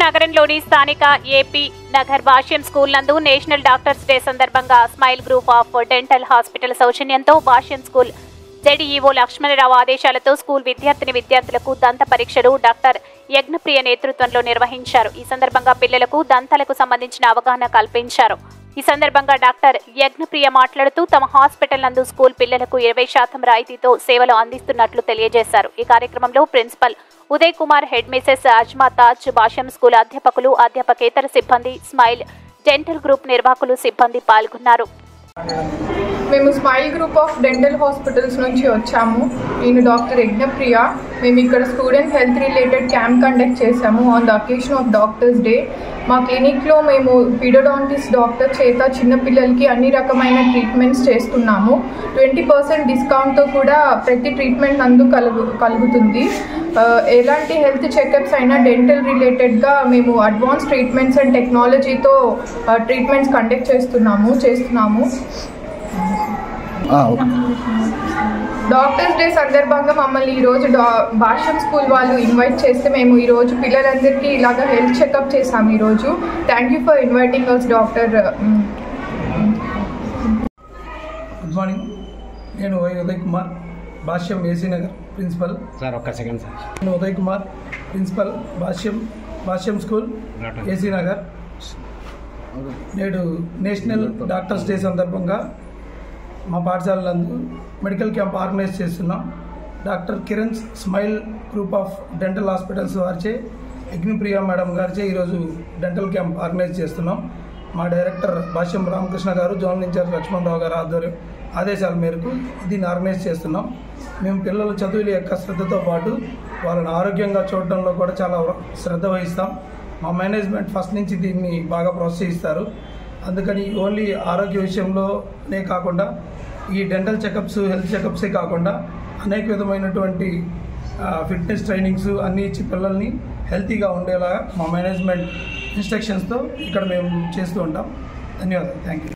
నగరంలోని స్థానిక ఏపీ నగర్ భాష్యం స్కూల్ నందు నేషనల్ డాక్టర్స్ డే సందర్భంగా smile group of dental hospital సౌజన్యంతో భాష్యం స్కూల్ జెడిఈఓ లక్ష్మణరావు ఆదేశాలతో స్కూల్ విద్యార్థులకు దంత పరీక్షలు డాక్టర్ యజ్ఞప్రియ నేతృత్వంలో నిర్వహించారు. ఈ సందర్భంగా పిల్లలకు దంతాలకు సంబంధించిన అవగాహన కల్పించారు. ఈ సందర్భంగా డాక్టర్ యజ్ఞప్రియ మాట్లాడుతూ తమ హాస్పిటల్ నందు స్కూల్ పిల్లలకు 20% రాయితీతో సేవలు అందిస్తున్నట్లు తెలియజేశారు. ఈ కార్యక్రమంలో principal Uday Kumar, head Mrs Azma Taj, Bhashyam school అధ్యాపకులు, అధ్యాపకేతర సిబ్బంది, స్మైల్ డెంటల్ గ్రూప్ నిర్వాహకులు, సిబ్బంది పాల్గొన్నారు. మేము smile group of dental hospitals నుంచి వచ్చాము. నేను డాక్టర్ యజ్ఞప్రియ. మేము ఇక్కడ student health related camp conduct చేశాము on the occasion of doctors day. మా క్లినిక్లో మేము పీడోడాంటిస్ట్ డాక్టర్ చేత చిన్నపిల్లలకి అన్ని రకమైన ట్రీట్మెంట్స్ చేస్తున్నాము. 20% డిస్కౌంట్తో కూడా ప్రతి ట్రీట్మెంట్ నందు కలుగుతుంది. ఎలాంటి హెల్త్ చెకప్స్ అయినా డెంటల్ రిలేటెడ్గా మేము అడ్వాన్స్ ట్రీట్మెంట్స్ అండ్ టెక్నాలజీతో ట్రీట్మెంట్స్ కండక్ట్ చేస్తున్నాము. డాక్టర్స్ డే సందర్భంగా మమ్మల్ని ఈరోజు భాష్యం స్కూల్ వాళ్ళు ఇన్వైట్ చేస్తే మేము ఈరోజు పిల్లలందరికీ ఇలాగ హెల్త్ చెకప్ చేసాము. ఈరోజు thank you for inviting us doctor. Good morning. నేను Uday Kumar, Bhashyam AC Nagar principal. Sir ఒక్క సెకండ్ సార్. నేను Uday Kumar, principal, Bhashyam school AC Nagar. నేడు నేషనల్ డాక్టర్స్ డే సందర్భంగా మా పాఠశాల నందు మెడికల్ క్యాంప్ ఆర్గనైజ్ చేస్తున్నాం. Doctor Kiran smile group of dental hospitals వారిచే యజ్ఞప్రియ మేడం గారిచే ఈరోజు డెంటల్ క్యాంప్ ఆర్గనైజ్ చేస్తున్నాం. మా డైరెక్టర్ భాష్యం రామకృష్ణ గారు, జోనల్ ఇన్ఛార్జ్ లక్ష్మణరావు గారు ఆదేశాల మేరకు దీన్ని ఆర్గనైజ్ చేస్తున్నాం. మేము పిల్లల చదువుల యొక్క శ్రద్ధతో పాటు వాళ్ళని ఆరోగ్యంగా చూడడంలో కూడా చాలా శ్రద్ధ వహిస్తాం. మా మేనేజ్మెంట్ ఫస్ట్ నుంచి దీన్ని బాగా ప్రోత్సహిస్తారు. అందుకని ఓన్లీ ఆరోగ్య విషయంలోనే కాకుండా ఈ డెంటల్ చెకప్స్, హెల్త్ చెకప్సే కాకుండా అనేక విధమైనటువంటి ఫిట్నెస్ ట్రైనింగ్స్ అన్నీ ఇచ్చి పిల్లల్ని హెల్తీగా ఉండేలా మా మేనేజ్మెంట్ ఇన్స్ట్రక్షన్స్తో ఇక్కడ మేము చేస్తూ ఉంటాం. ధన్యవాదాలు. Thank you.